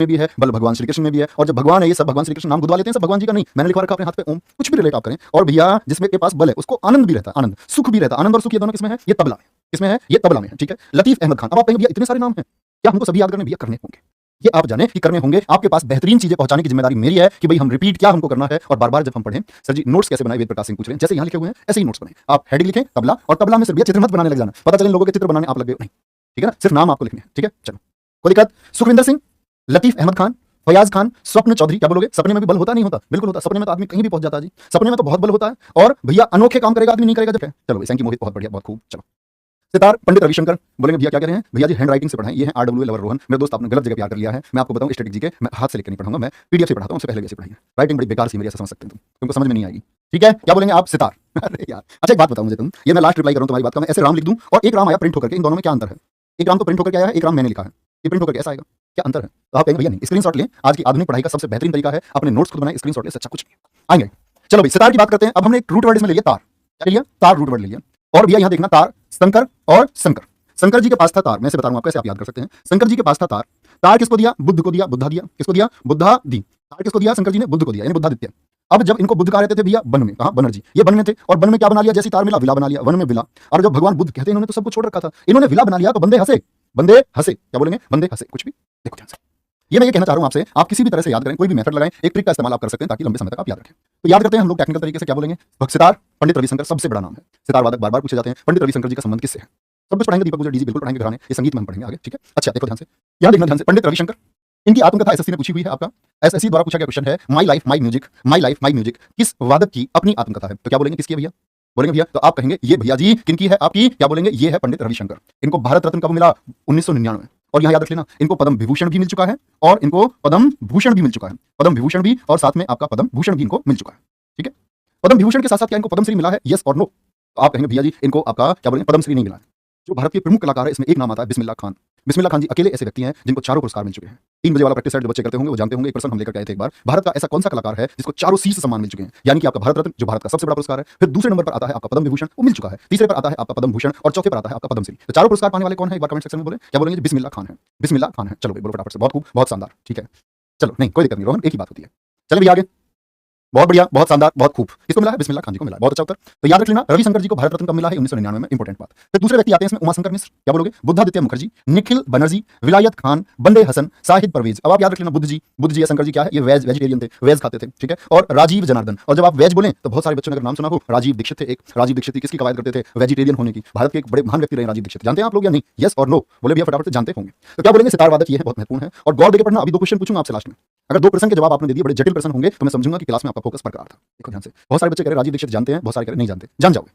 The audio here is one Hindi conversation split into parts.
में भी है, बल भगवान श्री कृष्ण में भी है। और जब भगवान है ये सब भगवान श्री कृष्ण नाम गुदवा लेते हैं, सब भगवान जी का नहीं। मैंने लिखवा रखा अपने हाथ पे ओम, कुछ भी रिलेट आप करें। और भैया जिसमें के पास बल है उसको आनंद भी रहता है, आनंद सुख भी रहता है। आनंद और सुख ये दोनों किसमें है? ये तबला में। किसमें है? ये तबला में है। ठीक है। लतीफ अहमद खान। अब आप कहेंगे भैया इतने सारे नाम हैं, क्या हमको सभी याद करने? भैया करने होंगे, ये आप जाने कि करने होंगे। आपके पास बेहतरीन चीजें पहुंचाने की जिम्मेदारी मेरी है कि भाई हम रिपीट क्या हमको करना है। और बार बार जब हम पढ़ें, सर जी नोट्स कैसे बनाए, वेद प्रकाश सिंह पूछ रहे हैं, जैसे यहाँ लिखे हुए हैं ऐसे ही नोट्स बने। आप हेडिंग लिखें तबला, और तबला में सिर्फ ये चित्र मत बनाने लग जाना, पता चले लोगों के चित्र बनाने आप लग गए नहीं। ठीक है ना, सिर्फ नाम आपको लिखने हैं। ठीक है, चलो कोई दिक्कत? सुखविंदर सिंह, लतीफ अहमद खान, फयाज खान, स्वप्न चौधरी। क्या बोलोगे? सपने में भी बल होता नहीं होता? बिल्कुल होता। सपने में तो आदमी कहीं भी पहुंच जाता है जी, सपने में तो बहुत बल होता है। और भैया अनोखे काम करेगा आदमी, नहीं करेगा जब है। चलो भाई, मोहित बहुत बढ़िया, बहुत खूब। चलो सितार पंडित रविशंकर। बोलेंगे भैया क्या कह रहे हैं? भैया जी हैंड राइटिंग से पढ़ाएं, ये है RW लवर रोहन। मेरे दोस्त आपने गलत जगह पे कर लिया है। मैं आपको बताऊं स्टैटिक जी के, मैं हाथ से लेकर नहीं पढ़ाऊंगा, मैं PDF से पढ़ाता हूं, उससे पहले भी ऐसे पढ़ाइए। राइटिंग बड़ी बेकार सी मेरी, ऐसा समझ सकते हैं तुमको समझ में नहीं आएगी। ठीक है, क्या बोलेंगे आप? सितार। अरे यार, अच्छा एक बात बताओ मुझे तुम, ये मैं लास्ट रिप्लाई कर रहा हूं तुम्हारी बात का। मैं ऐसे राम लिख दूं और एक राम आया प्रिंट होकर के, इन दोनों में क्या अंतर है? एक राम तो प्रिंट होकर के आया है, एक राम मैंने लिखा है, ये प्रिंट होकर कैसा आएगा? क्या अंतर है? तो आप कहेंगे भैया नहीं, स्क्रीनशॉट लें। आज की आधुनिक पढ़ाई का सबसे बेहतरीन तरीका है अपने नोट्स खुद बनाएं, स्क्रीनशॉट ले, अच्छा कुछ नहीं आएंगे। चलो भाई सितार की बात करते हैं। अब हमने एक रूट वर्ड इसमें ले लिया तार। क्या ले लिया? तार रूट वर्ड ले लिया। और भैया यहाँ देखना तार, शंकर और शंकर। शंकर जी के पास था तार, मैं से बताऊंगा आपको, कैसे आप याद कर सकते हैं। शंकर जी के पास था तार। तार किसको दिया? बुद्ध को दिया, बुद्धा दिया। किसको दिया? बुद्धा दी। तार किसको दिया? शंकर जी ने बुद्ध को दिया, यानी बुद्धादित्य। अब जब इनको बुद्ध कहा रहते थे भैया वन में, कहा बनर जी, ये वन में थे। और वन में क्या बना लिया? जैसी तार मिला विला बना लिया, वन में विला। और जब भगवान बुद्ध कहते हैं इन्होंने तो सब कुछ छोड़ रखा था, इन्होंने विला बना लिया तो बंदे हंसे, बंदे हंसे। क्या बोलेंगे? बंदे हंसे। कुछ भी देखो ध्यान से, ये मैं ये कहना चाह रहा हूं आपसे, आप किसी भी तरह से याद करें, कोई भी मेथड लगाएं, एक ट्रिक का इस्तेमाल आप कर सकते हैं ताकि लंबे समय तक आप याद रखें। तो याद करते हैं हम लोग टेक्निकल तरीके से। क्या बोलेंगे? सितार पंडित रविशंकर सबसे बड़ा नाम है। सितार वादक बार बार पूछे जाते हैं, पंडित रविशंकर जी का संबंध किससे है? सब कुछ पढ़ाएंगे, दीपक गुजर डीजी बिल्कुल पढ़ाएंगे, घराने, ये संगीत में हम पढ़ेंगे आगे। ठीक है, अच्छा देखो ध्यान से, यहाँ देखना ध्यान से। पंडित रविशंकर, इनकी आत्मकथा SSC ने पूछी हुई है। आपका SSC द्वारा पूछा गया क्वेश्चन है, my life my music, my life my music किस वादक की अपनी आत्मकथा है? तो क्या बोलेंगे? किसकी है भैया? बोलेंगे भैया, तो आप कहेंगे ये भैया जी किनकी है? आपकी। क्या बोलेंगे? ये है पंडित रविशंकर। इनको भारत रत्न कब मिला? 1999। और यहाँ याद रख लेना, इनको पद्म विभूषण भी मिल चुका है और इनको पद्म भूषण भी मिल चुका है। पद्म विभूषण भी और साथ में आपका पद्म भूषण भी इनको मिल चुका है। ठीक है, पद्म विभूषण के साथ साथ क्या इनको पद्मश्री मिला है? यस और नो? तो आप कहेंगे भैया जी इनको आपका क्या बोलेंगे? पद्मश्री नहीं मिला है। जो भारत के प्रमुख कलाकार है इसमें एक नाम आता है बिस्मिल्लाह खान। बिस्मिल्लाह खान जी अकेले ऐसे व्यक्ति हैं जिनको चारों पुरस्कार मिल चुके हैं। 3 बजे वाला प्रैक्टिस सेट जो बच्चे करते होंगे वो जानते होंगे, एक प्रश्न हम लेकर आए थे एक बार। भारत का ऐसा कौन सा कलाकार है जिसको चारों शीर्ष सम्मान मिल चुके हैं? यानी कि आपका भारत रत्न जो भारत का सबसे बड़ा पुरस्कार है, फिर दूसरे नंबर पर आता है आपका पद्म विभूषण, वो मिल चुका है, तीसरे पर आता है आपका पद्म भूषण और चौथे पर आता है आपका पद्मश्री। तो चारों पुरस्कार पाने वाले कौन है? एक बार कमेंट सेक्शन में बोले। क्या बोलेंगे? बिस्मिल्लाह खान है, बिस्मिल्लाह खान है। चलो भाई बोलो फटाफट से, बहुत खूब, बहुत शानदार। ठीक है, चलो नहीं कोई दिक्कत नहीं रोहन, एक ही बात होती है। चलिए भैया आगे, बहुत बढ़िया, बहुत शानदार, बहुत खूब। किसको मिला है? बिस्मिल्लाह खान जी को मिला है। बहुत अच्छा उत्तर। तो याद रख लेना, रविशंकर जी को भारत रत्न कब मिला है? 1999 में। इंपॉर्टेंट बात। फिर दूसरे व्यक्ति आते हैं इसमें, उमाशंकर मिश्र। क्या बोलोगे? बुद्धादित्य मुखर्जी, निखिल बनर्जी, विलायत खान, बंदे हसन, शाहिद परवेज। अब आप याद रख लेना, बुद्ध जी या शंकर जी क्या है? ये वेजिटेरियन थे, वेज खाते थे। ठीक है, और राजीव जनार्दन। और जब आप वेज बोले तो बहुत सारे बच्चों ने अगर नाम सुना हो, राजीव दीक्षित थे एक। राजीव दीक्षित किसकी कवायद करते थे? वेजिटेरियन होने की। भारत के एक बड़े महान व्यक्ति रहे राजीव दीक्षित। जानते हैं आप लोग या नहीं? यस और नो? बोले भैया फटाफट से, जानते होंगे। तो क्या बोलेंगे? सितार वादक ये है, बहुत महत्वपूर्ण है। और गौर देकर पढ़ना, अभी 2 क्वेश्चन पूछूंगा आपसे लास्ट में। अगर 2 प्रश्न के जवाब आपने दे दिए, बड़े जटिल प्रश्न होंगे, तो मैं समझूंगा कि क्लास में आपका फोकस बरकरार था। देखो ध्यान से, बहुत सारे बच्चे कह रहे राजीव दीक्षित जानते हैं, बहुत सारे कह रहे नहीं जानते। जान जाओगे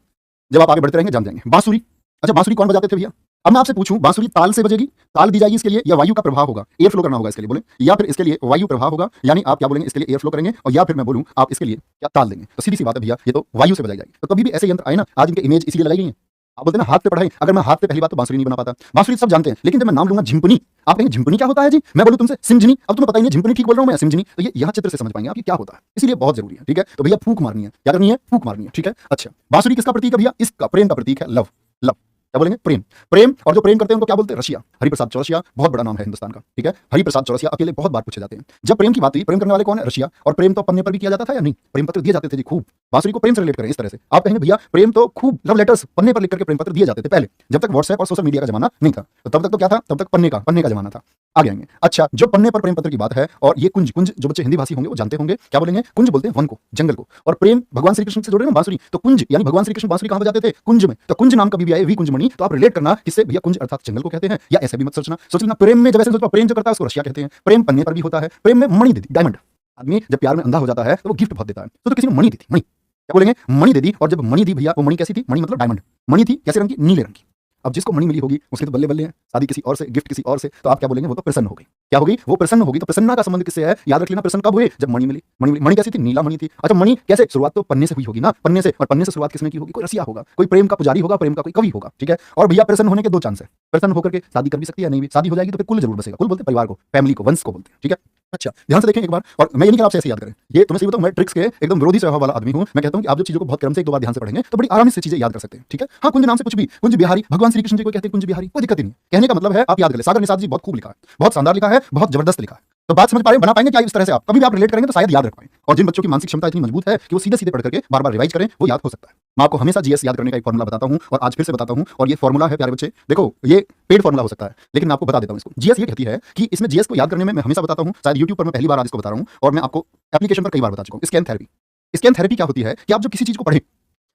जब आप आगे बढ़ते रहेंगे, जान जाएंगे। बांसुरी, अच्छा बांसुरी कौन बजाते थे भैया? अब मैं आपसे पूछूं, बांसुरी ताल से बजेगी, ताल दी जाएगी इसके लिए, या वायु का प्रभाव होगा, एयर फ्लो करना होगा इसके लिए? बोले, या फिर इसके लिए वायु प्रभाव होगा, यानी आप क्या बोलेंगे? इसके लिए एयर फ्लो करेंगे, और या फिर मैं बोलूं आप इसके लिए क्या ताल देंगे? तो सीधी सी बात है भैया, ये तो वायु से बजाई जाएगी। तो कभी भी ऐसे यंत्र आए ना, आज इनके इमेज इसीलिए लगाई गई है। आप बोलते हैं ना हाथ पे पढ़ाई, अगर मैं हाथ पे पहली बात तो बांसुरी नहीं बना पाता। बांसुरी सब जानते हैं, लेकिन जब मैं नाम लूंगा झिंपनी, आप कहेंगे झिंपनी क्या होता है जी? मैं बोलूं तुमसे सिमझनी, अब तुम्हें पता ही नहीं झिंपनी ठीक बोल रहा हूं मैं, सिमझनी। तो ये यहाँ चित्र से समझ पाएंगे आप ये क्या होता है, इसीलिए बहुत जरूरी है। ठीक है, तो भैया फूक मारनी है, क्या करनी है? फूक मारनी है। ठीक है, अच्छा बांसुरी किसका प्रतीक है भैया? इसका प्रेम का प्रतीक है, लव। लव क्या बोलेंगे? प्रेम। प्रेम, और जो प्रेम करते हैं उनको क्या बोलते हैं? रशिया। हरिप्रसाद चौरसिया, बहुत बड़ा नाम है हिंदुस्तान का। ठीक है, हरिप्रसाद चौरसिया अकेले बहुत बार पूछे जाते हैं। जब प्रेम की बात हुई, प्रेम करने वाले कौन है? रशिया। और प्रेम तो पन्ने पर भी किया जाता था या नहीं? प्रेम पत्र दिए जाते थे जी, खूब। बांसुरी को प्रेम से रिलेट करें इस तरह से, आप कहेंगे भैया प्रेम तो खूब, लव लेटर्स पन्ने पर लिख करके प्रेम पत्र दिए जाते थे पहले, जब तक व्हाट्सएप और सोशल मीडिया का जमाना नहीं था। तो तब तक तो क्या था? तब तक पन्ने का जमाना था। आगे आएंगे। अच्छा, जो पन्ने पर प्रेम पत्र की बात है, और ये कुंज, जो बच्चे हिंदी भाषी होंगे वो जानते होंगे, क्या बोलेंगे? कुंज बोलते हैं वन को, जंगल को। और प्रेम भगवान श्री कृष्ण से जोड़े ना बांसुरी, तो कुंज यानी भगवान श्री कृष्ण बांसुरी कहां बजाते थे? कुंज में। तो कुंज नाम कभी भी आए, वी कुंजमणि, तो आप रिलेट करना किससे? भैया कुंज अर्थात जंगल को कहते हैं, या ऐसे भी मत सोचना। सोच लेना प्रेम में, जब ऐसे सोचो प्रेम जो करता है उसको रशिया कहते हैं। प्रेम पन्ने पर भी होता है। प्रेम में मणि दे दी, डायमंड। आदमी जब प्यार में अंधा हो जाता है तो वो गिफ्ट बहुत देता है, तो किसी ने मणि दी थी, मणि। क्या बोलेंगे? मणि दे दी। और जब मणि दी भैया, वो मणि कैसी थी? मणि मतलब डायमंड। मणि थी कैसे रंग की? नीले रंग की। अब जिसको मणि मिली होगी उसके तो बल्ले बल्ले हैं, शादी किसी और से, गिफ्ट किसी और से, तो आप क्या बोलेंगे? वो तो प्रसन्न हो गई। क्या होगी? वो प्रसन्न होगी। तो प्रसन्ना का संबंध किससे है? याद रख लेना, प्रसन्न कब हुए? जब मणि मिली। मणि कैसी थी? नीला मणि थी। अच्छा मणि कैसे? शुरुआत तो पन्ने से हुई होगी ना, पन्ने से। और पन्ने से शुरुआत किसने की होगी? कोई रसिया होगा, कोई प्रेम का पुजारी होगा, प्रेम का कोई कवि होगा। ठीक है, और भैया प्रसन्न होने के 2 चांस है। प्रसन्न होकर के शादी कर भी सकती है, नहीं भी शादी हो जाएगी तो फिर कुल जरूर बसेगा। कुल बोलते हैं परिवार को, फैमिली को, वंश को बोलते हैं। ठीक है, अच्छा ध्यान से देखें एक बार, और मैं ये नहीं कि आपसे ऐसे याद करें, ये तुम्हें सही बताऊं, मैं ट्रिक्स के एकदम विरोधी स्वभाव वाला आदमी हूं। मैं कहता हूं कि आप जो चीजों को बहुत क्रम से 1-2 बार ध्यान से पढ़ेंगे तो बड़ी आराम से चीजें याद कर सकते हैं। ठीक है, हाँ कुंज नाम से कुछ भी, कुंज बिहारी, भगवान श्री कृष्ण जी को कहते हैं कुंज बिहारी, कोई दिक्कत नहीं। कहने का मतलब है आप याद करें, सागर निषाद जी बहुत खूब लिखा है, बहुत शानदार लिखा है, बहुत जबरदस्त लिखा है। तो बात समझ पा रहे हैं, बना पाएंगे क्या इस तरह से? आप कभी भी आप रिलेट करेंगे तो शायद याद रख पाएं। और जिन बच्चों की मानसिक क्षमता इतनी मजबूत है कि वो सीधे सीधे पढ़ करके बार बार रिवाइज करें, वो याद हो सकता है। मैं आपको हमेशा जीएस याद करने का एक फॉर्मूला बताता हूं और आज फिर से बताता हूं, और ये फॉर्मूला है प्यारे बच्चे, देखो ये पेड फॉर्मूला हो सकता है लेकिन मैं आपको बता देता हूं इसको। जीएस ये कहती है कि इसमें जीएस को याद करने में मैं हमेशा बताता हूं, शायद यूट्यूब पर मैं पहली बार आज इसको बता रहा हूं और मैं आपको एप्लीकेशन पर कई बार बता चुका हूं। Scan therapy. स्कैन थेरेपी क्या होती है कि आप जब किसी चीज को पढ़ें,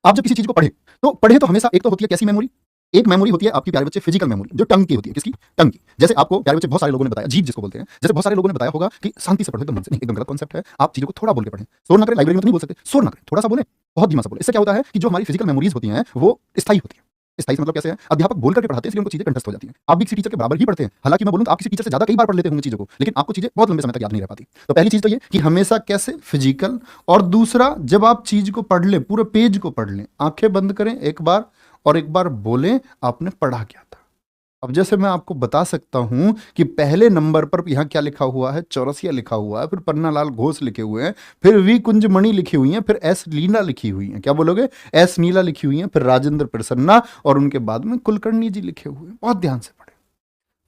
आप जब किसी चीज को पढ़ें तो हमेशा एक तो होती है कैसी मेमोरी, एक मेमोरी होती है आपकी प्यारे बच्चे फिजिकल मेमोरी, जो टंग की होती है। किसकी? टंग की। जैसे आपको प्यारे बच्चे बहुत सारे लोगों ने बताया, जीभ जिसको बोलते हैं, जैसे बहुत सारे लोगों ने बताया होगा कि शांति से पढ़ो एकदम मन से। नहीं, एकदम गलत कॉन्सेप्ट है। आप चीजों को थोड़ा बोल के पढ़ें, शोर ना करें। लाइब्रेरी में तो नहीं बोल सकते, शोर ना करें, थोड़ा सा बोले, बहुत धीमा सा बोले। इससे क्या होता है कि जो हमारी फिजिकल मेमोरीज होती हैं वो स्थायी होती है। स्थायी मतलब कैसे है? अध्यापक बोल करके पढ़ाते हैं इसलिए उनको चीजें कंठस्थ हो जाती हैं। आप भी किसी टीचर के बराबर ही पढ़ते हैं, हालांकि मैं बोलूं तो आप किसी टीचर से ज्यादा कई बार पढ़ लेते होंगे चीजों को, लेकिन आपको चीजें बहुत लंबे समय तक याद नहीं रह पाती। तो पहली चीज तो ये कि हमेशा कैसे फिजिकल, और दूसरा जब आप चीज को पढ़ लें, पूरे पेज को पढ़ लें, आंखें बंद करें एक बार और एक बार बोलें आपने पढ़ा क्या था। अब जैसे मैं आपको बता सकता हूं कि पहले नंबर पर यहां क्या लिखा हुआ है, चौरसिया लिखा हुआ है, फिर पन्नालाल घोष लिखे हुए हैं, फिर वी कुंजमणि लिखी हुई हैं, फिर एस लीला लिखी हुई हैं। क्या बोलोगे? एस नीला लिखी हुई हैं, फिर राजेंद्र प्रसन्ना, और उनके बाद में कुलकर्णी जी लिखे हुए हैं। बहुत ध्यान से पढ़े,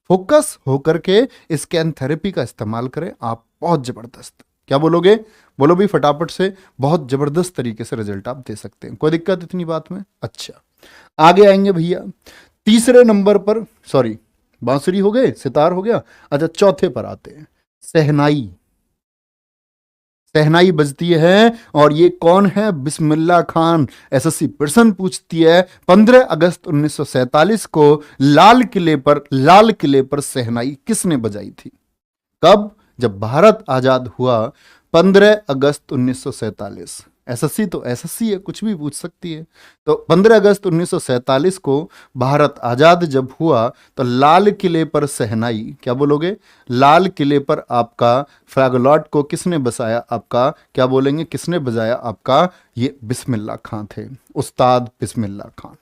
फोकस होकर के स्कैन थेरेपी का इस्तेमाल करें, आप बहुत जबरदस्त, क्या बोलोगे? बोलो भी फटाफट से, बहुत जबरदस्त तरीके से रिजल्ट आप दे सकते हैं। कोई दिक्कत इतनी बात में? अच्छा, आगे आएंगे भैया तीसरे नंबर पर, सॉरी बांसुरी हो गए, सितार हो गया। अच्छा, चौथे पर आते हैं, शहनाई। शहनाई बजती है और ये कौन है? बिस्मिल्लाह खान। एसएससी प्रश्न पूछती है 15 अगस्त 1947 को लाल किले पर शहनाई किसने बजाई थी? कब? जब भारत आजाद हुआ, 15 अगस्त 1947। एसएससी तो एसएससी है, कुछ भी पूछ सकती है। तो 15 अगस्त 1947 को भारत आजाद जब हुआ तो लाल किले पर शहनाई, क्या बोलोगे? लाल किले पर आपका फ्लैगलॉट को किसने बसाया? आपका क्या बोलेंगे? किसने बजाया? आपका ये बिस्मिल्लाह खान थे, उस्ताद बिस्मिल्लाह खान।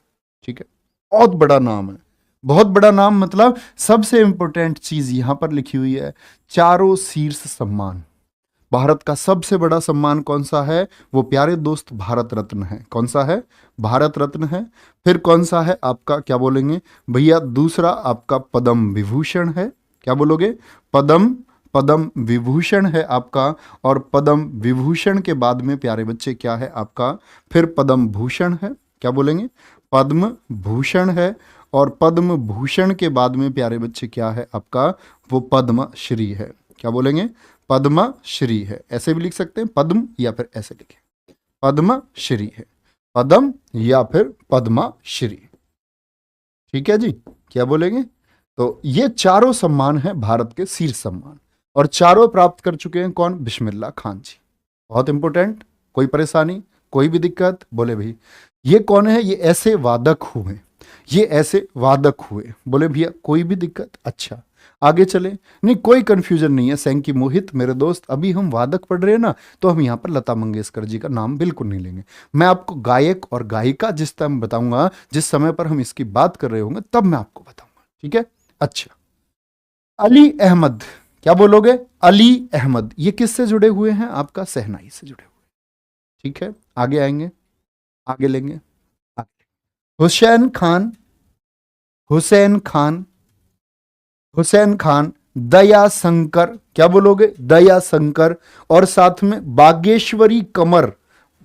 ठीक है, बहुत बड़ा नाम है, बहुत बड़ा नाम। मतलब सबसे इंपॉर्टेंट चीज यहां पर लिखी हुई है, चारों शीर्ष सम्मान। भारत का सबसे बड़ा सम्मान कौन सा है? वो प्यारे दोस्त भारत रत्न है। कौन सा है? भारत रत्न है। फिर कौन सा है आपका, क्या बोलेंगे भैया? दूसरा आपका पद्म विभूषण है। क्या बोलोगे? पद्म विभूषण है आपका, और पद्म विभूषण के बाद में प्यारे बच्चे क्या है आपका? फिर पद्म भूषण है। क्या बोलेंगे? पद्म भूषण है, और पद्म भूषण के बाद में प्यारे बच्चे क्या है आपका? वो पद्म श्री है। क्या बोलेंगे? पद्म श्री है। ऐसे भी लिख सकते हैं पद्म, या फिर ऐसे लिखें पद्म श्री है, पद्म या फिर पद्मा श्री। ठीक है जी, क्या बोलेंगे? तो ये चारों सम्मान है भारत के शीर्ष सम्मान, और चारों प्राप्त कर चुके हैं कौन? बिस्मिल्लाह खान जी। बहुत इंपॉर्टेंट। कोई परेशानी, कोई भी दिक्कत? बोले भाई ये कौन है? ये ऐसे वादक हुए, ये ऐसे वादक हुए। बोले भैया कोई भी दिक्कत? अच्छा, आगे चले। नहीं, कोई कंफ्यूजन नहीं है सैंकी मोहित मेरे दोस्त। अभी हम वादक पढ़ रहे हैं ना, तो हम यहाँ पर लता मंगेशकर जी का नाम बिल्कुल नहीं लेंगे। मैं आपको गायक और गायिका जिस टाइम बताऊंगा, जिस समय पर हम इसकी बात कर रहे होंगे, तब मैं आपको बताऊंगा। ठीक है? अच्छा, अली अहमद, क्या बोलोगे? अली अहमद, ये किससे जुड़े हुए हैं? आपका शहनाई से जुड़े हुए। ठीक है, आगे आएंगे, आगे लेंगे, आगे। हुसैन खान, हुसैन खान, हुसैन खान, दया शंकर, क्या बोलोगे? दया शंकर, और साथ में बागेश्वरी कमर।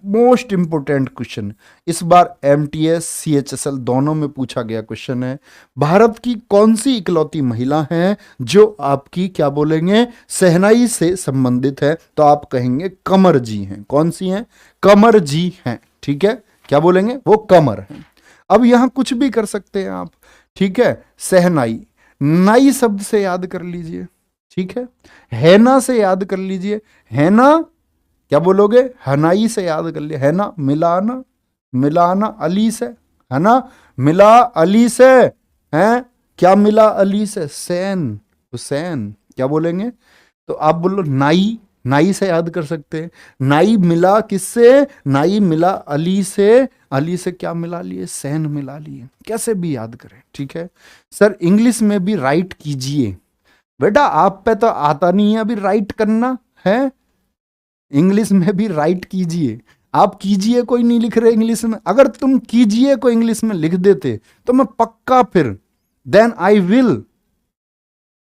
मोस्ट इंपोर्टेंट क्वेश्चन, इस बार एमटीएस सीएचएसएल दोनों में पूछा गया क्वेश्चन है। भारत की कौन सी इकलौती महिला है जो आपकी, क्या बोलेंगे, शहनाई से संबंधित है? तो आप कहेंगे कमर जी हैं। कौन सी हैं? कमर जी हैं। ठीक है, क्या बोलेंगे? वो कमर हैं। अब यहां कुछ भी कर सकते हैं आप। ठीक है, शहनाई, नाई शब्द से याद कर लीजिए। ठीक है, हैना से याद कर लीजिए। हैना, क्या बोलोगे? हनाई से याद कर लिया। हैना, मिलाना, मिलाना अली से, है ना? मिला अली से, हैं? क्या मिला अली से? सैन, हुसैन। क्या बोलेंगे? तो आप बोलो नाई, नाई से याद कर सकते हैं। नाई मिला किससे? नाई मिला अली से। अली से क्या मिला लिए? सैन मिला लिए। कैसे भी याद करें। ठीक है सर, इंग्लिश में भी राइट कीजिए। बेटा आप पे तो आता नहीं है अभी राइट करना है, इंग्लिश में भी राइट कीजिए। आप कीजिए कोई नहीं लिख रहे इंग्लिश में। अगर तुम कीजिए को इंग्लिश में लिख देते तो मैं पक्का फिर देन आई विल,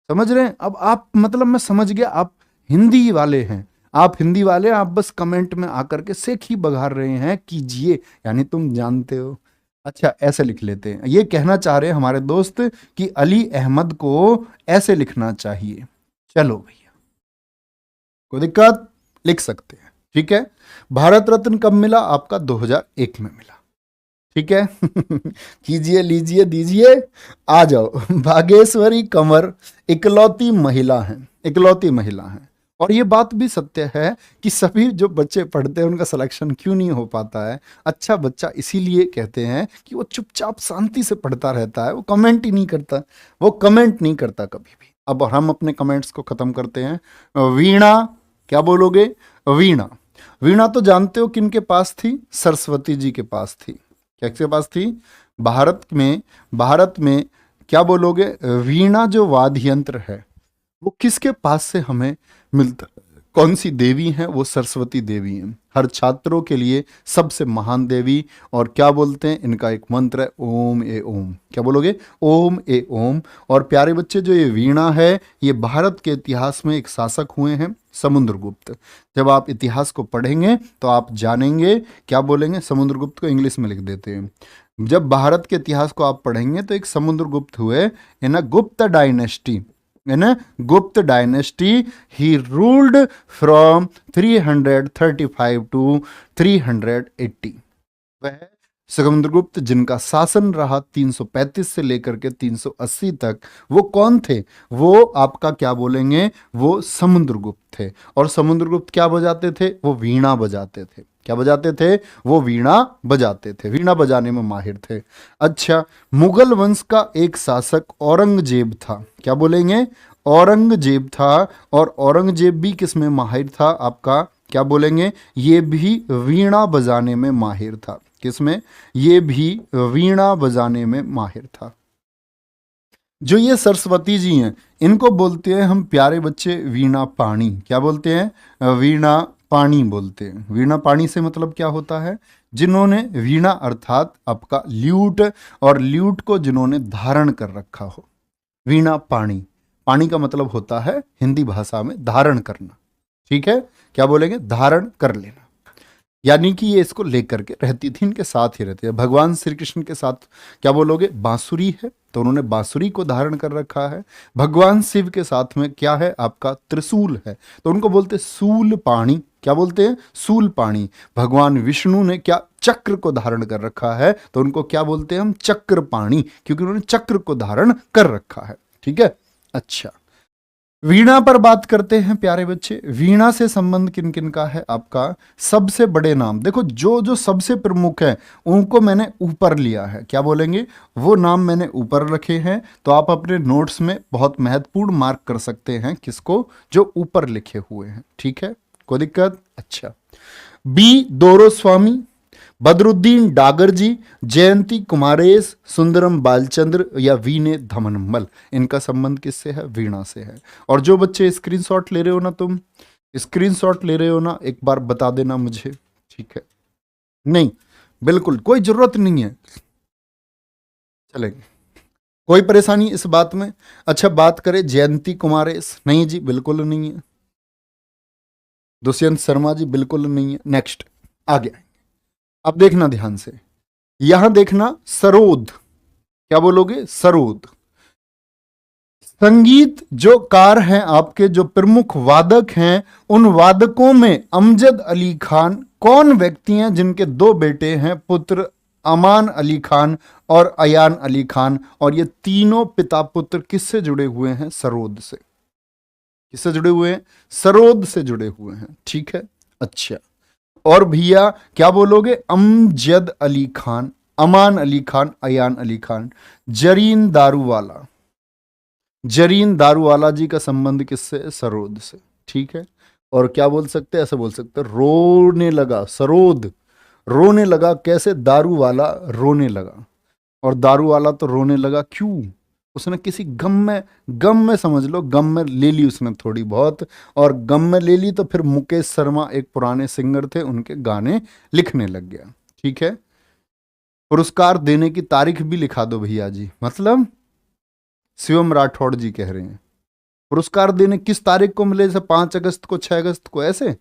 समझ रहे हैं? अब आप, मतलब मैं समझ गया, आप हिंदी वाले हैं, आप हिंदी वाले, आप बस कमेंट में आकर के सेख ही बघार रहे हैं कीजिए, यानी तुम जानते हो। अच्छा, ऐसे लिख लेते हैं, ये कहना चाह रहे हैं हमारे दोस्त कि अली अहमद को ऐसे लिखना चाहिए। चलो भैया, कोई दिक्कत, लिख सकते हैं, ठीक है। भारत रत्न कब मिला आपका? 2001 में मिला, ठीक है। कीजिए, लीजिए, दीजिए, आ जाओ। भागेश्वरी कंवर इकलौती महिला हैं, इकलौती महिला हैं। और ये बात भी सत्य है कि सभी जो बच्चे पढ़ते हैं उनका सिलेक्शन क्यों नहीं हो पाता है। अच्छा बच्चा इसीलिए कहते हैं कि वो चुपचाप शांति से पढ़ता रहता है, वो कमेंट ही नहीं करता, वो कमेंट नहीं करता कभी भी। अब हम अपने कमेंट्स को खत्म करते हैं। वीणा, क्या बोलोगे? वीणा, वीणा तो जानते हो किनके पास थी? सरस्वती जी के पास थी। किसके पास थी? भारत में क्या बोलोगे? वीणा जो वाद्य यंत्र है वो किसके पास से हमें मिलता? कौन सी देवी है? वो सरस्वती देवी हैं, हर छात्रों के लिए सबसे महान देवी। और क्या बोलते हैं, इनका एक मंत्र है ओम ए ओम। क्या बोलोगे? ओम ए ओम। और प्यारे बच्चे, जो ये वीणा है ये भारत के इतिहास में एक शासक हुए हैं, समुद्रगुप्त। जब आप इतिहास को पढ़ेंगे तो आप जानेंगे। क्या बोलेंगे? समुद्रगुप्त को इंग्लिश में लिख देते हैं। जब भारत के इतिहास को आप पढ़ेंगे तो एक समुद्रगुप्त हुए इन अ गुप्त dynasty, in a Gupta dynasty. He ruled from 335 to 380। वह समुद्रगुप्त जिनका शासन रहा 335 से लेकर के 380 तक, वो कौन थे? वो आपका क्या बोलेंगे? वो समुद्रगुप्त थे। और समुद्रगुप्त क्या बजाते थे? वो वीणा बजाते थे। क्या बजाते थे? वो वीणा बजाते थे, वीणा बजाने में माहिर थे। अच्छा, मुगल वंश का एक शासक औरंगजेब था। क्या बोलेंगे? औरंगजेब था। और औरंगजेब भी किस में माहिर था आपका? क्या बोलेंगे? ये भी वीणा बजाने में माहिर था। किसमें? ये भी वीणा बजाने में माहिर था। जो ये सरस्वती जी हैं इनको बोलते हैं हम प्यारे बच्चे वीणा पाणी। क्या बोलते हैं? वीणा पाणी बोलते हैं। वीणा पाणी से मतलब क्या होता है? जिन्होंने वीणा अर्थात आपका ल्यूट, और ल्यूट को जिन्होंने धारण कर रखा हो, वीणा पाणी। पाणी का मतलब होता है हिंदी भाषा में धारण करना, ठीक है। क्या बोलेंगे? धारण कर लेना। यानी कि ये इसको लेकर के रहती थी, इनके साथ ही रहती है। भगवान श्री कृष्ण के साथ क्या बोलोगे? बांसुरी है, तो उन्होंने बांसुरी को धारण कर रखा है। भगवान शिव के साथ में क्या है आपका? त्रिशूल है, तो उनको बोलते शूल पाणी। क्या बोलते हैं? शूल पाणी। भगवान विष्णु ने क्या? चक्र को धारण कर रखा है, तो उनको क्या बोलते हैं हम? चक्र पाणी, क्योंकि उन्होंने चक्र को धारण कर रखा है, ठीक है। अच्छा, वीणा पर बात करते हैं प्यारे बच्चे। वीणा से संबंध किन किन का है आपका? सबसे बड़े नाम देखो, जो जो सबसे प्रमुख है उनको मैंने ऊपर लिया है। क्या बोलेंगे? वो नाम मैंने ऊपर रखे हैं, तो आप अपने नोट्स में बहुत महत्वपूर्ण मार्क कर सकते हैं किसको? जो ऊपर लिखे हुए हैं, ठीक है, कोई दिक्कत? अच्छा, बी दोरोस्वामी, बदरुद्दीन डागर जी, जयंती कुमारेश, सुंदरम बालचंद्र या वीने धमनमल, इनका संबंध किससे है? वीणा से है। और जो बच्चे स्क्रीनशॉट ले रहे हो ना, तुम स्क्रीनशॉट ले रहे हो ना, एक बार बता देना मुझे, ठीक है। नहीं, बिल्कुल कोई जरूरत नहीं है, चलेगा, कोई परेशानी इस बात में? अच्छा, बात करें जयंती कुमारेश, नहीं जी बिल्कुल नहीं है। दुष्यंत शर्मा जी बिल्कुल नहीं है। नेक्स्ट, आगे अब देखना ध्यान से, यहां देखना सरोद। क्या बोलोगे? सरोद। संगीत जो कार हैं आपके, जो प्रमुख वादक हैं, उन वादकों में अमजद अली खान कौन व्यक्ति हैं जिनके दो बेटे हैं पुत्र, अमान अली खान और अयान अली खान, और ये तीनों पिता पुत्र किससे जुड़े हुए हैं? सरोद से। किससे जुड़े हुए हैं? सरोद से जुड़े हुए हैं, ठीक है। अच्छा, और भैया क्या बोलोगे? अमजद अली खान, अमान अली खान, अयान अली खान। जरीन दारूवाला, जरीन दारूवाला जी का संबंध किससे? सरोद से, ठीक है। और क्या बोल सकते हैं? ऐसे बोल सकते हैं रोने लगा, सरोद रोने लगा। कैसे? दारू वाला रोने लगा, और दारू वाला तो रोने लगा क्यों? उसने किसी गम में समझ लो, गम में ले ली उसने थोड़ी बहुत, और गम में ले ली तो फिर मुकेश शर्मा एक पुराने सिंगर थे, उनके गाने लिखने लग गया, ठीक है। पुरस्कार देने की तारीख भी लिखा दो भैया जी, मतलब शिवम राठौड़ जी कह रहे हैं पुरस्कार देने किस तारीख को मिले, जैसे 5 अगस्त को, 6 अगस्त को, ऐसे?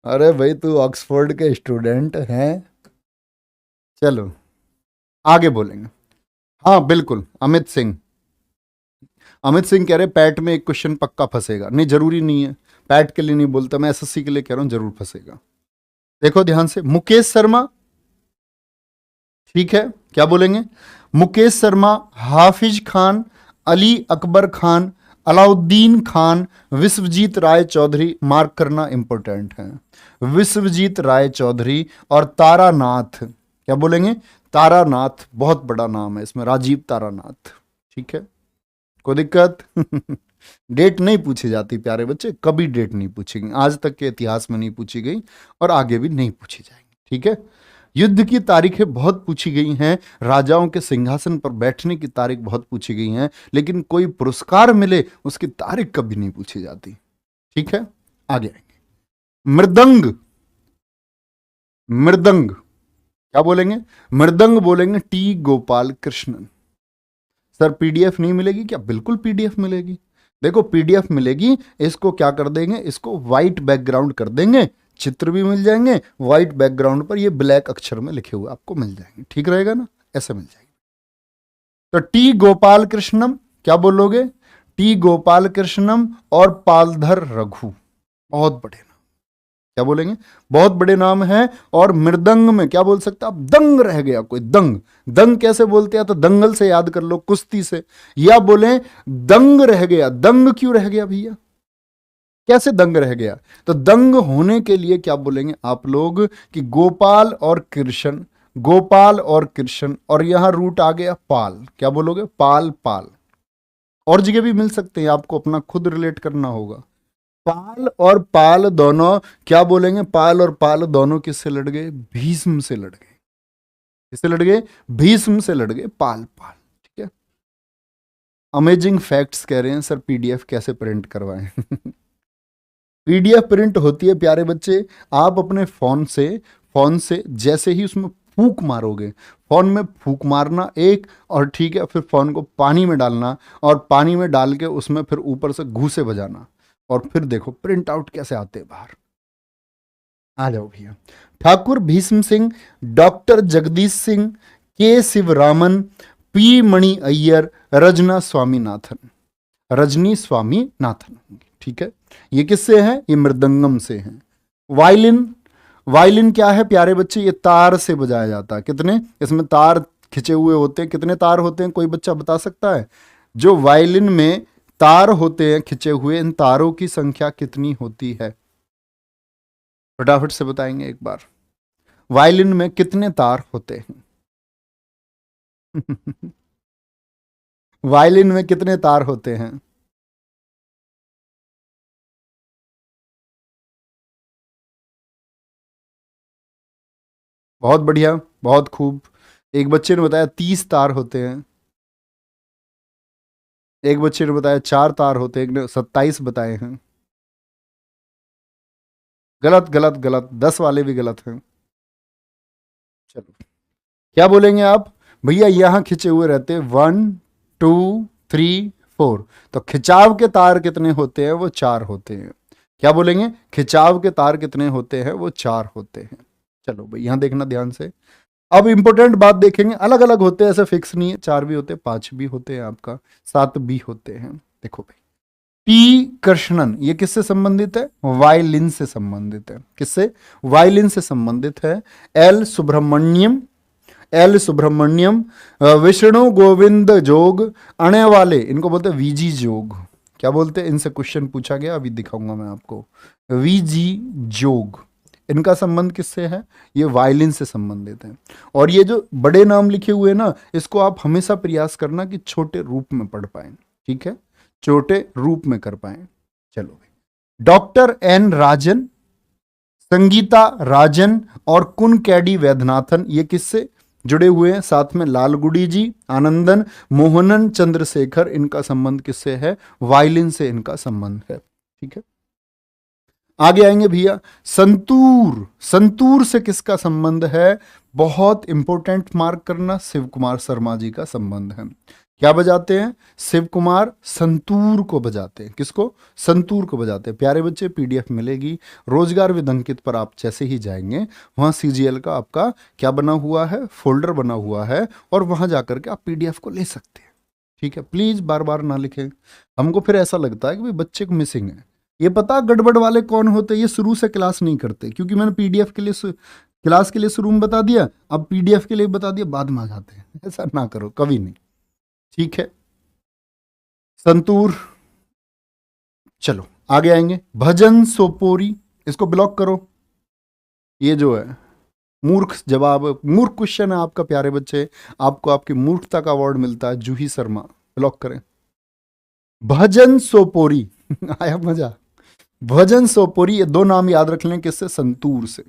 अरे भाई तू ऑक्सफोर्ड के स्टूडेंट हैं। चलो आगे बोलेंगे। हाँ बिल्कुल, अमित सिंह कह रहे पैट में एक क्वेश्चन पक्का फंसेगा। नहीं, जरूरी नहीं है, पैट के लिए नहीं बोलता मैं, एसएससी के लिए कह रहा हूं, जरूर फंसेगा। देखो ध्यान से, मुकेश शर्मा, ठीक है, क्या बोलेंगे? मुकेश शर्मा, हाफिज खान, अली अकबर खान, अलाउद्दीन खान, विश्वजीत राय चौधरी। मार्क करना इंपॉर्टेंट है, विश्वजीत राय चौधरी और तारानाथ। क्या बोलेंगे? तारानाथ, बहुत बड़ा नाम है इसमें, राजीव तारानाथ। ठीक है, कोई दिक्कत? डेट नहीं पूछी जाती प्यारे बच्चे, कभी डेट नहीं पूछी गई, आज तक के इतिहास में नहीं पूछी गई और आगे भी नहीं पूछी जाएगी। ठीक है, युद्ध की तारीखें बहुत पूछी गई हैं, राजाओं के सिंहासन पर बैठने की तारीख बहुत पूछी गई हैं, लेकिन कोई पुरस्कार मिले उसकी तारीख कभी नहीं पूछी जाती। ठीक है, आगे आएंगे। मृदंग, मृदंग क्या बोलेंगे? मृदंग बोलेंगे T Gopal Krishnan. Sir PDF नहीं मिलेगी क्या? बिल्कुल पीडीएफ मिलेगी। देखो पीडीएफ मिलेगी, इसको क्या कर देंगे, इसको व्हाइट बैकग्राउंड कर देंगे, चित्र भी मिल जाएंगे, व्हाइट बैकग्राउंड पर ये ब्लैक अक्षर में लिखे हुए आपको मिल जाएंगे। ठीक रहेगा ना? ऐसे मिल जाएंगे। तो टी गोपाल कृष्णम, क्या बोलोगे? टी गोपाल कृष्णम और पालधर रघु, बहुत बड़े नाम। क्या बोलेंगे? बहुत बड़े नाम हैं। और मृदंग में क्या बोल सकते हैं आप? दंग रह गया कोई, दंग। दंग कैसे बोलते हैं? तो दंगल से याद कर लो, कुश्ती से। या बोले दंग रह गया। दंग क्यों रह गया भैया? कैसे दंग रह गया? तो दंग होने के लिए क्या बोलेंगे आप लोग कि गोपाल और कृष्ण, गोपाल और कृष्ण, और यहां रूट आ गया पाल। क्या बोलोगे? पाल, पाल। और जगह भी मिल सकते हैं, आपको अपना खुद रिलेट करना होगा। पाल और पाल दोनों क्या बोलेंगे? पाल और पाल दोनों किससे लड़ गए? भीष्म से लड़ गए। किससे लड़ गए? भीष्म से लड़ गए, पाल पाल। ठीक है, अमेजिंग फैक्ट्स कह रहे हैं सर पीडीएफ कैसे प्रिंट करवाएं? पीडीएफ प्रिंट होती है प्यारे बच्चे, आप अपने फोन से जैसे ही उसमें फूंक मारोगे, फोन में फूंक मारना एक, और ठीक है, फिर फोन को पानी में डालना और पानी में डाल के उसमें फिर ऊपर से घूसे बजाना, और फिर देखो प्रिंट आउट कैसे आते हैं बाहर। आ जाओ भैया। ठाकुर भीष्म सिंह, डॉक्टर जगदीश सिंह, के शिवरामन, पी मणि अय्यर, रजना स्वामीनाथन। रजनी स्वामीनाथन। ठीक है, ये किससे हैं? ये मृदंगम से हैं। वायलिन, वायलिन क्या है प्यारे बच्चे? ये तार से बजाया जाता है। कितने इसमें तार खिंचे हुए होते हैं? कितने तार होते हैं, कोई बच्चा बता सकता है? जो वायलिन में तार होते हैं खिंचे हुए, इन तारों की संख्या कितनी होती है? फटाफट से बताएंगे एक बार, वायलिन में कितने तार होते हैं? वायलिन में कितने तार होते हैं? बहुत बढ़िया, बहुत खूब। एक बच्चे ने बताया 30 तार होते हैं, एक बच्चे ने बताया 4 तार होते हैं, एक ने 27 बताए हैं। गलत गलत गलत, 10 वाले भी गलत हैं। चलो क्या बोलेंगे आप? भैया यहां खिंचे हुए रहते 1 2 3 4, तो खिंचाव के तार कितने होते हैं? वो 4 होते हैं। क्या बोलेंगे? खिंचाव के तार कितने होते हैं? वो 4 होते हैं। चलो भाई यहां देखना ध्यान से। अब इंपॉर्टेंट बात देखेंगे, अलग अलग होते हैं, ऐसे फिक्स नहीं है, 4 भी होते हैं, 5 भी होते हैं, आपका 7 भी होते हैं। देखो भाई, टी कृष्णन, ये किससे संबंधित है? वायलिन से संबंधित है। किससे? वायलिन से संबंधित है। एल सुब्रमण्यम, एल सुब्रमण्यम, विष्णु गोविंद जोग, आने वाले, इनको बोलते हैं वीजी जोग। क्या बोलते हैं? इनसे क्वेश्चन पूछा गया, अभी दिखाऊंगा मैं आपको। वीजी जोग, इनका संबंध किससे है? ये वायलिन से संबंधित है। और ये जो बड़े नाम लिखे हुए हैं ना, इसको आप हमेशा प्रयास करना कि छोटे रूप में पढ़ पाए। ठीक है, छोटे रूप में कर पाए। चलो भाई, डॉक्टर एन राजन, संगीता राजन और कुनकेडी वैद्यनाथन, ये किससे जुड़े हुए हैं? साथ में लालगुडी जी, आनंदन, मोहनन चंद्रशेखर, इनका संबंध किससे है? वायलिन से इनका संबंध है। ठीक है, आगे आएंगे भैया। संतूर, संतूर से किसका संबंध है? बहुत इंपॉर्टेंट, मार्क करना, शिव कुमार शर्मा जी का संबंध है। क्या बजाते हैं? शिव कुमार संतूर को बजाते हैं। किसको? संतूर को बजाते हैं। प्यारे बच्चे, पीडीएफ मिलेगी रोजगार विद अंकित पर। आप जैसे ही जाएंगे वहाँ सीजीएल का आपका क्या बना हुआ है, फोल्डर बना हुआ है, और वहाँ जाकर के आप पीडीएफ को ले सकते हैं। ठीक है, प्लीज बार बार ना लिखें, हमको फिर ऐसा लगता है कि भाई बच्चे को मिसिंग है। ये पता गड़बड़ वाले कौन होते हैं? ये शुरू से क्लास नहीं करते, क्योंकि मैंने पीडीएफ के लिए क्लास के लिए शुरू में बता दिया, अब पीडीएफ के लिए बता दिया, बाद में आ जाते हैं। ऐसा ना करो कभी नहीं, ठीक है। संतूर, चलो आगे आएंगे। भजन सोपोरी, इसको ब्लॉक करो। ये जो है मूर्ख जवाब, मूर्ख क्वेश्चन है आपका प्यारे बच्चे, आपको आपकी मूर्खता का अवार्ड मिलता है। जूही शर्मा, ब्लॉक करें। भजन सोपोरी आया मजा? भजन सोपोरी, ये दो नाम याद रख लें, किससे? संतूर से।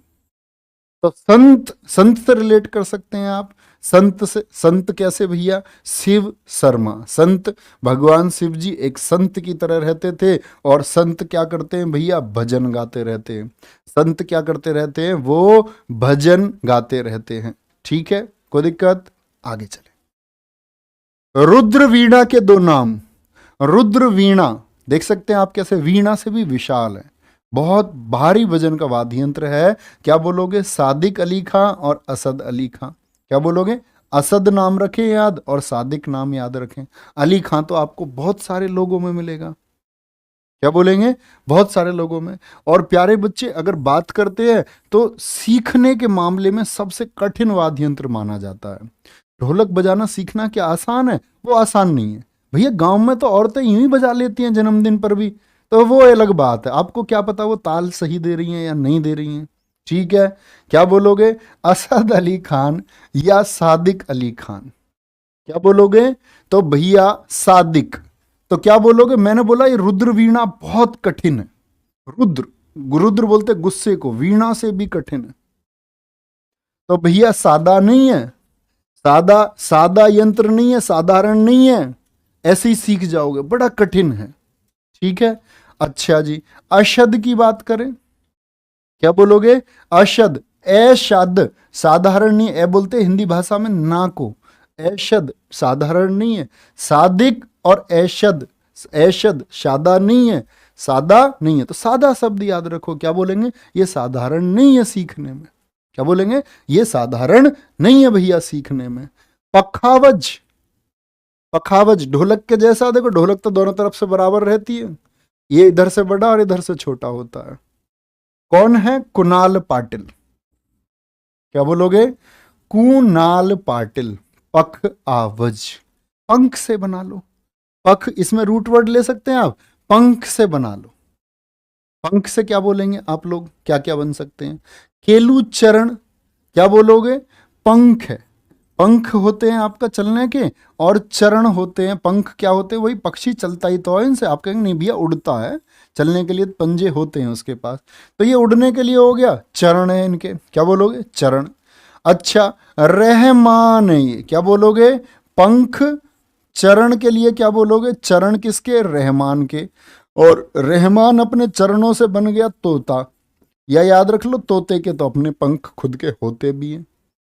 तो संत, संत से रिलेट कर सकते हैं आप। संत से, संत कैसे भैया? शिव शर्मा, संत भगवान शिव जी एक संत की तरह रहते थे, और संत क्या करते हैं भैया? भजन गाते रहते हैं। संत क्या करते रहते हैं? वो भजन गाते रहते हैं। ठीक है, कोई दिक्कत? आगे चले। रुद्र वीणा के दो नाम। रुद्र वीणा देख सकते हैं आप कैसे, वीणा से भी विशाल है, बहुत भारी वजन का वाद्य यंत्र है। क्या बोलोगे? सादिक अली खां और असद अली खां। क्या बोलोगे? असद नाम रखें याद, और सादिक नाम याद रखें। अली खां तो आपको बहुत सारे लोगों में मिलेगा। क्या बोलेंगे? बहुत सारे लोगों में। और प्यारे बच्चे, अगर बात करते हैं तो सीखने के मामले में सबसे कठिन वाद्य यंत्र माना जाता है। ढोलक बजाना सीखना क्या आसान है? वो आसान नहीं है भैया। गांव में तो औरतें यूं ही बजा लेती हैं जन्मदिन पर भी, तो वो अलग बात है। आपको क्या पता वो ताल सही दे रही हैं या नहीं दे रही हैं। ठीक है, क्या बोलोगे? असद अली खान या सादिक अली खान? क्या बोलोगे? तो भैया सादिक। तो क्या बोलोगे? मैंने बोला ये रुद्र वीणा बहुत कठिन है। रुद्र, रुद्र बोलते गुस्से को, वीणा से भी कठिन है। तो भैया सादा नहीं है, सादा सादा यंत्र नहीं है, साधारण नहीं है, ऐसे ही सीख जाओगे, बड़ा कठिन है। ठीक है, अच्छा जी। अशद की बात करें, क्या बोलोगे? अशद, ए शद, साधारण नहीं। ए बोलते हिंदी भाषा में ना को, ऐशद साधारण नहीं है। सादिक और ऐशद, ऐशद सादा नहीं है, सादा नहीं है। तो सादा शब्द याद रखो। क्या बोलेंगे? ये साधारण नहीं है सीखने में। क्या बोलेंगे? ये साधारण नहीं है भैया सीखने में। पखावज, पखावज ढोलक के जैसा, देखो ढोलक तो दोनों तरफ से बराबर रहती है, ये इधर से बड़ा और इधर से छोटा होता है। कौन है? कुणाल पाटिल। क्या बोलोगे? कुणाल पाटिल। पख आवज, पंख से बना लो। पख, इसमें रूट वर्ड ले सकते हैं आप, पंख से बना लो। पंख से क्या बोलेंगे आप लोग? क्या क्या बन सकते हैं? केलू चरण, क्या बोलोगे? पंख है, पंख होते हैं आपका चलने के, और चरण होते हैं। पंख क्या होते हैं? वही पक्षी चलता ही तो है इनसे। आप कहेंगे नहीं भैया उड़ता है, चलने के लिए पंजे होते हैं उसके पास, तो ये उड़ने के लिए हो गया, चरण है इनके। क्या बोलोगे? चरण। अच्छा, रहमान है ये, क्या बोलोगे? पंख। चरण के लिए क्या बोलोगे? चरण किसके? रहमान के। और रहमान अपने चरणों से बन गया तोता, या याद रख लो तोते के तो अपने पंख खुद के होते भी हैं,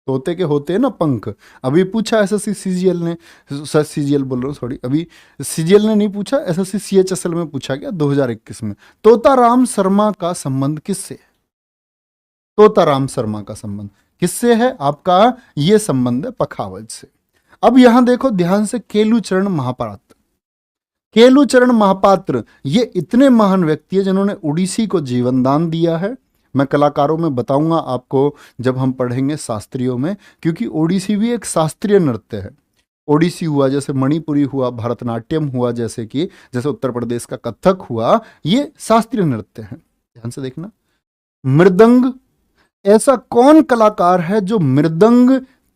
तोते के होते हैं ना पंख। अभी पूछा एसएससी सीजीएल ने, सीजीएल बोल रहा हूँ सॉरी, अभी सीजीएल ने नहीं पूछा, एसएससी सीएचएसएल में पूछा गया 2021 में। तोताराम शर्मा का संबंध किससे है? तोताराम शर्मा का संबंध किससे है आपका? ये संबंध है पखावज से। अब यहां देखो ध्यान से, केलुचरण महापात्र। केलुचरण महापात्र ये इतने महान व्यक्ति है जिन्होंने उड़ीसी को जीवन दान दिया है। मैं कलाकारों में बताऊंगा आपको जब हम पढ़ेंगे शास्त्रियों में, क्योंकि ओडिसी भी एक शास्त्रीय नृत्य है। ओडिसी हुआ, जैसे मणिपुरी हुआ, भरतनाट्यम हुआ, जैसे उत्तर प्रदेश का कथक हुआ, ये शास्त्रीय नृत्य है। ध्यान से देखना। मृदंग, ऐसा कौन कलाकार है जो मृदंग,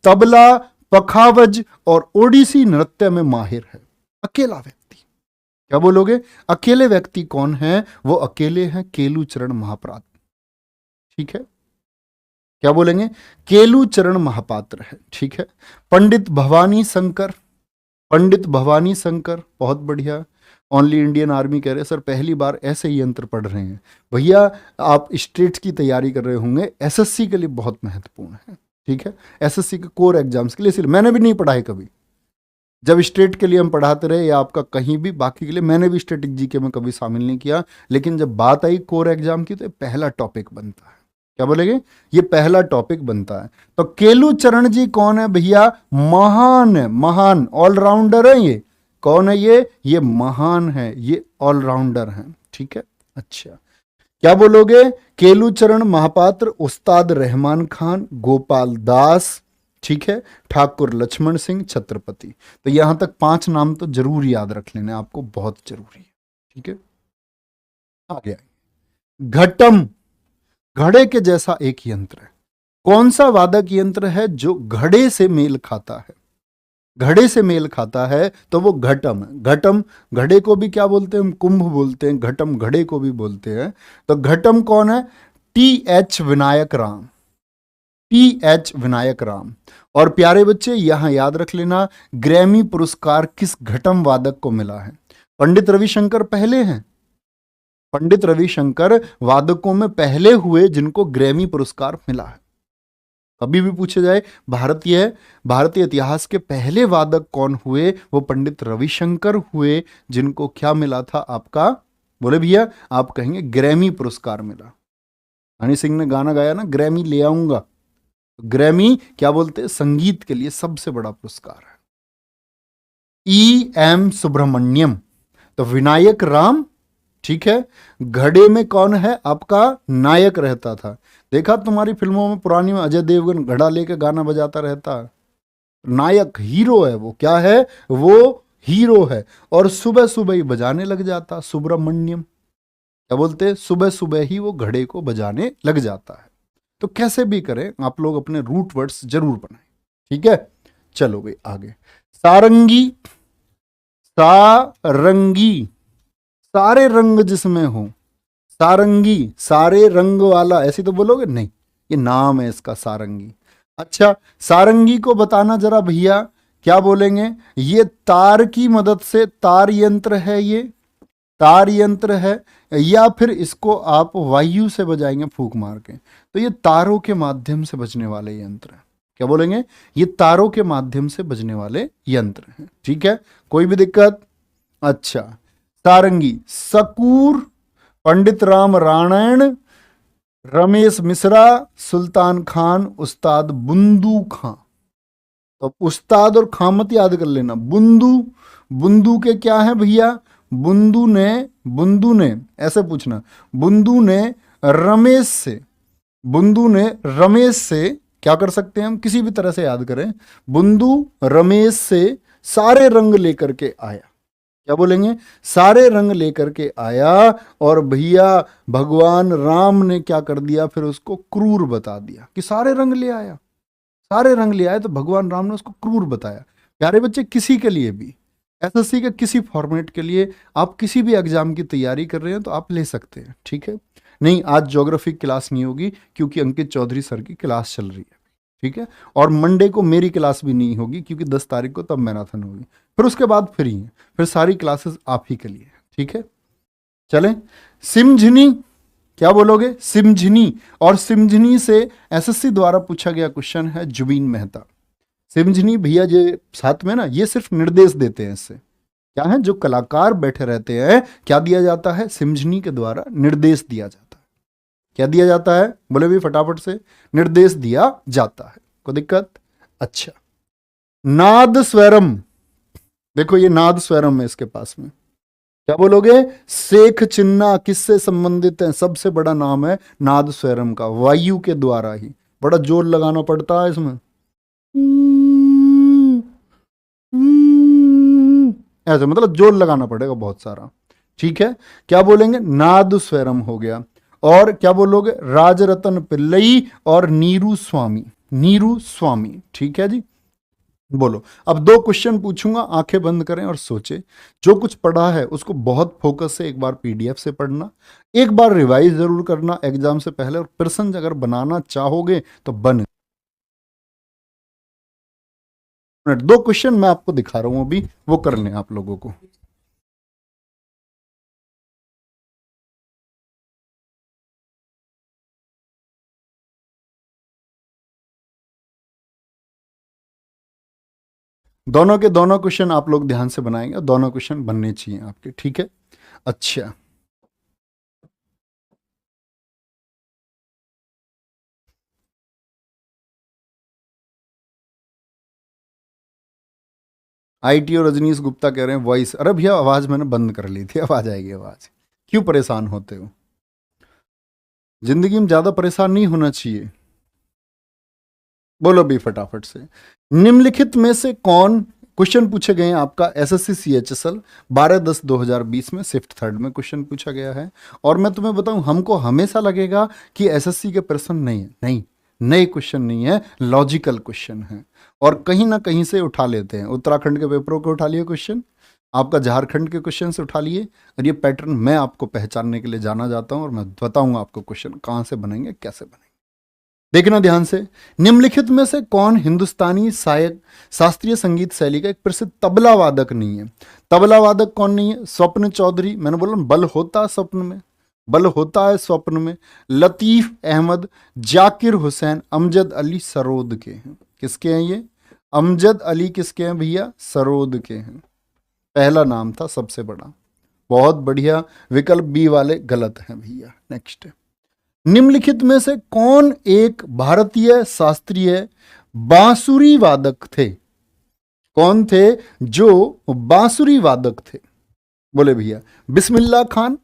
तबला, पखावज और ओडिसी नृत्य में माहिर है? अकेला व्यक्ति। क्या बोलोगे? अकेले व्यक्ति कौन है? वो अकेले हैं केलुचरण महापात्र। ठीक है, क्या बोलेंगे? केलुचरण महापात्र है। ठीक है। पंडित भवानी शंकर, पंडित भवानी शंकर, बहुत बढ़िया। ओनली इंडियन आर्मी कह रहे हैं सर पहली बार ऐसे ही यंत्र पढ़ रहे हैं। भैया आप स्टेट्स की तैयारी कर रहे होंगे, एसएससी के लिए बहुत महत्वपूर्ण है। ठीक है, एसएससी के कोर एग्जाम्स के लिए, इसलिए मैंने भी नहीं पढ़ा है कभी। जब स्टेट के लिए हम पढ़ाते रहे या आपका कहीं भी बाकी के लिए, मैंने भी स्टैटिक जीके में कभी शामिल नहीं किया, लेकिन जब बात आई कोर एग्जाम की तो ये पहला टॉपिक बनता है। क्या बोलेंगे? ये पहला टॉपिक बनता है। तो केलू चरण जी कौन है भैया? महान है, महान ऑलराउंडर है ये। कौन है ये महान है, ये ऑलराउंडर है। ठीक है, अच्छा क्या बोलोगे? केलूचरण महापात्र, उस्ताद रहमान खान, गोपाल दास, ठीक है, ठाकुर लक्ष्मण सिंह, छत्रपति। तो यहां तक 5 नाम तो जरूर याद रख लेने आपको, बहुत जरूरी है। ठीक है, आ गया घटम, घड़े के जैसा एक यंत्र है। कौन सा वादक यंत्र है जो घड़े से मेल खाता है? घड़े से मेल खाता है तो वो घटम है। घटम, घड़े को भी क्या बोलते हैं हम? कुंभ बोलते हैं। घटम घड़े को भी बोलते हैं। तो घटम कौन है? TH Vinayak Ram, TH Vinayak Ram. और प्यारे बच्चे यहां याद रख लेना, ग्रैमी पुरस्कार किस घटम वादक को मिला है? पंडित रविशंकर पहले हैं, पंडित रविशंकर वादकों में पहले हुए जिनको ग्रैमी पुरस्कार मिला है। कभी भी पूछे जाए भारतीय इतिहास के पहले वादक कौन हुए, वो पंडित रविशंकर हुए, जिनको क्या मिला था आपका? बोले भैया, आप कहेंगे ग्रैमी पुरस्कार मिला। हनी सिंह ने गाना गाया ना, ग्रैमी ले आऊंगा। ग्रैमी क्या बोलते हैं? संगीत के लिए सबसे बड़ा पुरस्कार है। EM सुब्रमण्यम। तो विनायक राम, ठीक है। घड़े में कौन है आपका? नायक रहता था। देखा तुम्हारी फिल्मों में पुरानी में अजय देवगन घड़ा लेके गाना बजाता रहता। नायक हीरो है वो। क्या है वो? हीरो है। और सुबह सुबह ही बजाने लग जाता सुब्रमण्यम। क्या बोलते हैं? सुबह सुबह ही वो घड़े को बजाने लग जाता है। तो कैसे भी करें आप लोग अपने रूट वर्ड्स जरूर बनाएं। ठीक है, चलो भाई आगे। सारंगी, सारंगी, सारे रंग जिसमें हो। सारंगी, सारे रंग वाला, ऐसे तो बोलोगे नहीं, ये नाम है इसका सारंगी। अच्छा, सारंगी को बताना जरा भैया, क्या बोलेंगे? ये तार की मदद से, तार यंत्र है ये, तार यंत्र है, या फिर इसको आप वायु से बजाएंगे फूंक मार के, तो ये तारों के माध्यम से बजने वाले यंत्र है। क्या बोलेंगे? ये तारों के माध्यम से बजने वाले यंत्र हैं। ठीक है, कोई भी दिक्कत? अच्छा, सारंगी, सकूर, पंडित राम राणायण, रमेश मिश्रा, सुल्तान खान, उस्ताद बुंदू खां। तो उस्ताद और खां मत याद कर लेना, बुंदू, बुंदू के क्या है भैया? बुंदू ने ऐसे पूछना, बुंदू ने रमेश से, बुंदू ने रमेश से क्या कर सकते हैं हम? किसी भी तरह से याद करें। बुंदू रमेश से सारे रंग लेकर के आया। क्या बोलेंगे? सारे रंग लेकर के आया। और भैया भगवान राम ने क्या कर दिया? फिर उसको क्रूर बता दिया कि सारे रंग ले आया, सारे रंग ले आए। तो भगवान राम ने उसको क्रूर बताया। प्यारे बच्चे, किसी के लिए भी, एसएससी के किसी फॉर्मेट के लिए आप किसी भी एग्जाम की तैयारी कर रहे हैं तो आप ले सकते हैं। ठीक है, नहीं आज ज्योग्राफी क्लास नहीं होगी क्योंकि अंकित चौधरी सर की क्लास चल रही है। ठीक है, और मंडे को मेरी क्लास भी नहीं होगी क्योंकि 10 तारीख को तब मैराथन होगी। फिर उसके बाद फ्री है, फिर सारी क्लासेस आप ही के लिए। ठीक है, चलें। सिमझनी, क्या बोलोगे? सिमझनी। और सिमझनी से एसएससी द्वारा पूछा गया क्वेश्चन है जुबीन मेहता। सिमझनी भैया ये साथ में ना, ये सिर्फ निर्देश देते हैं। इससे क्या है? जो कलाकार बैठे रहते हैं, क्या दिया जाता है? सिमझनी के द्वारा निर्देश दिया जाता है। क्या दिया जाता है? बोले भी फटाफट से, निर्देश दिया जाता है। कोई दिक्कत? अच्छा, नाद स्वरम, देखो ये नाद स्वरम है इसके पास में। क्या बोलोगे? शेख चिन्ना किससे संबंधित है? सबसे बड़ा नाम है नाद स्वरम का, वायु के द्वारा ही। बड़ा जोर लगाना पड़ता है इसमें, ऐसे मतलब जोर लगाना पड़ेगा बहुत सारा। ठीक है, क्या बोलेंगे? नाद स्वरम हो गया। और क्या बोलोगे? राजरतन पिल्लई और नीरू स्वामी, नीरू स्वामी। ठीक है जी, बोलो। अब 2 क्वेश्चन पूछूंगा, आंखें बंद करें और सोचे। जो कुछ पढ़ा है उसको बहुत फोकस से एक बार पीडीएफ से पढ़ना, एक बार रिवाइज जरूर करना एग्जाम से पहले, और प्रश्न अगर बनाना चाहोगे तो बन। 2 क्वेश्चन मैं आपको दिखा रहा हूं अभी, वो करने आप लोगों को। दोनों के दोनों क्वेश्चन आप लोग ध्यान से बनाएंगे, दोनों क्वेश्चन बनने चाहिए आपके, ठीक है। अच्छा, आईटी और रजनीश गुप्ता कह रहे हैं वॉइस, अरे भैया आवाज मैंने बंद कर ली थी, अब आ जाएगी आवाज, क्यों परेशान होते हो? जिंदगी में ज्यादा परेशान नहीं होना चाहिए। बोलो भी फटाफट से। निम्नलिखित में से कौन, क्वेश्चन पूछे गए हैं आपका एसएससी सीएचएसएल 12/10/2020 में शिफ्ट थर्ड में क्वेश्चन पूछा गया है। और मैं तुम्हें बताऊं, हमको हमेशा लगेगा कि एसएससी के प्रश्न नहीं है, नहीं, नए क्वेश्चन नहीं है, लॉजिकल क्वेश्चन है और कहीं ना कहीं से उठा लेते हैं। उत्तराखंड के पेपरों को उठा लिए क्वेश्चन, आपका झारखंड के क्वेश्चन से उठा लिए, और ये पैटर्न मैं आपको पहचानने के लिए जाना जाता हूं और मैं बताऊंगा आपको क्वेश्चन कहां से बनेंगे, कैसे बनेंगे। देखना ध्यान से, निम्नलिखित में से कौन हिंदुस्तानी शास्त्रीय संगीत शैली का एक प्रसिद्ध तबला वादक नहीं है? तबला वादक कौन नहीं है? स्वप्न चौधरी, मैंने बोला बल होता है स्वप्न में, बल होता है स्वप्न में। लतीफ अहमद, जाकिर हुसैन, अमजद अली सरोद के हैं। किसके हैं ये? अमजद अली किसके हैं भैया? सरोद के हैं। पहला नाम था सबसे बड़ा, बहुत बढ़िया। विकल्प बी वाले गलत हैं भैया। नेक्स्ट, निम्नलिखित में से कौन एक भारतीय शास्त्रीय बांसुरी वादक थे? कौन थे जो बांसुरी वादक थे? बोले भैया बिस्मिल्लाह खान।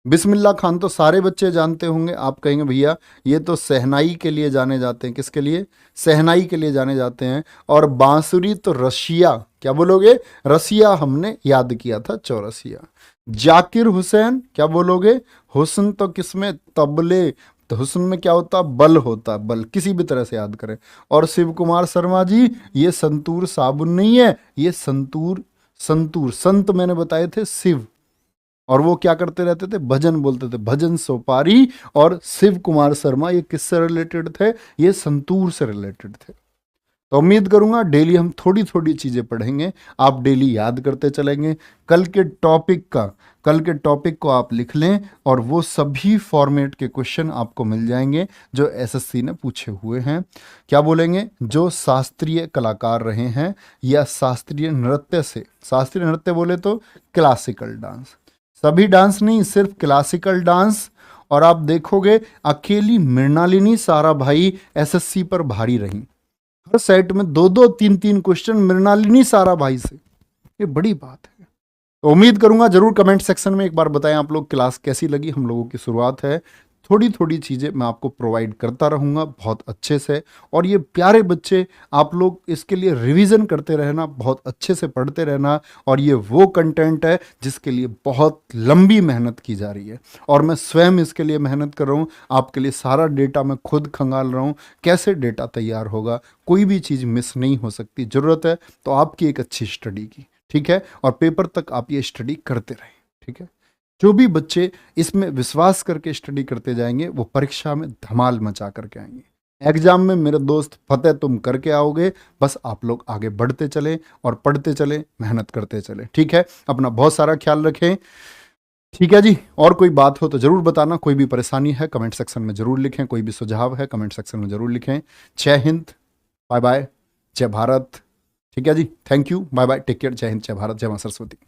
बिस्मिल्लाह खान तो सारे बच्चे जानते होंगे, आप कहेंगे भैया ये तो सहनाई के लिए जाने जाते हैं। किसके लिए? सहनाई के लिए जाने जाते हैं। और बांसुरी तो रशिया, क्या बोलोगे? रसिया हमने याद किया था, चौरसिया। जाकिर हुसैन, क्या बोलोगे? हुस्न तो किसमें? तबले। तो हुस्न में क्या होता? बल होता, बल, किसी भी तरह से याद करें। और शिव कुमार शर्मा जी, ये संतूर साबुन नहीं है, ये संतूर, संतूर संत मैंने बताए थे शिव, और वो क्या करते रहते थे? भजन बोलते थे, भजन सोपारी। और शिव कुमार शर्मा ये किससे रिलेटेड थे? ये संतूर से रिलेटेड थे। तो उम्मीद करूंगा डेली हम थोड़ी थोड़ी चीजें पढ़ेंगे, आप डेली याद करते चलेंगे। कल के टॉपिक को आप लिख लें और वो सभी फॉर्मेट के क्वेश्चन आपको मिल जाएंगे जो एसएससी ने पूछे हुए हैं। क्या बोलेंगे? जो शास्त्रीय कलाकार रहे हैं या शास्त्रीय नृत्य से, शास्त्रीय नृत्य बोले तो क्लासिकल डांस, सभी डांस नहीं, सिर्फ क्लासिकल डांस। और आप देखोगे अकेली मृणालिनी साराभाई एसएससी पर भारी रही, हर सेट में 2-2 3-3 क्वेश्चन मृणालिनी साराभाई से, ये बड़ी बात है। तो उम्मीद करूंगा जरूर कमेंट सेक्शन में एक बार बताएं आप लोग क्लास कैसी लगी। हम लोगों की शुरुआत है, थोड़ी थोड़ी चीज़ें मैं आपको प्रोवाइड करता रहूँगा बहुत अच्छे से। और ये प्यारे बच्चे, आप लोग इसके लिए रिवीजन करते रहना, बहुत अच्छे से पढ़ते रहना। और ये वो कंटेंट है जिसके लिए बहुत लंबी मेहनत की जा रही है और मैं स्वयं इसके लिए मेहनत कर रहा हूँ। आपके लिए सारा डेटा मैं खुद खंगाल रहा हूँ, कैसे डेटा तैयार होगा, कोई भी चीज़ मिस नहीं हो सकती। ज़रूरत है तो आपकी एक अच्छी स्टडी की, ठीक है, और पेपर तक आप ये स्टडी करते रहें, ठीक है। जो भी बच्चे इसमें विश्वास करके स्टडी करते जाएंगे वो परीक्षा में धमाल मचा करके आएंगे। एग्जाम में मेरे दोस्त फतेह तुम करके आओगे, बस आप लोग आगे बढ़ते चले और पढ़ते चले, मेहनत करते चले, ठीक है। अपना बहुत सारा ख्याल रखें, ठीक है जी। और कोई बात हो तो जरूर बताना, कोई भी परेशानी है कमेंट सेक्शन में जरूर लिखें, कोई भी सुझाव है कमेंट सेक्शन में जरूर लिखें। जय हिंद, बाय बाय, जय भारत, ठीक है जी। Thank you, bye bye, take care, जय हिंद, जय भारत, जय मां सरस्वती।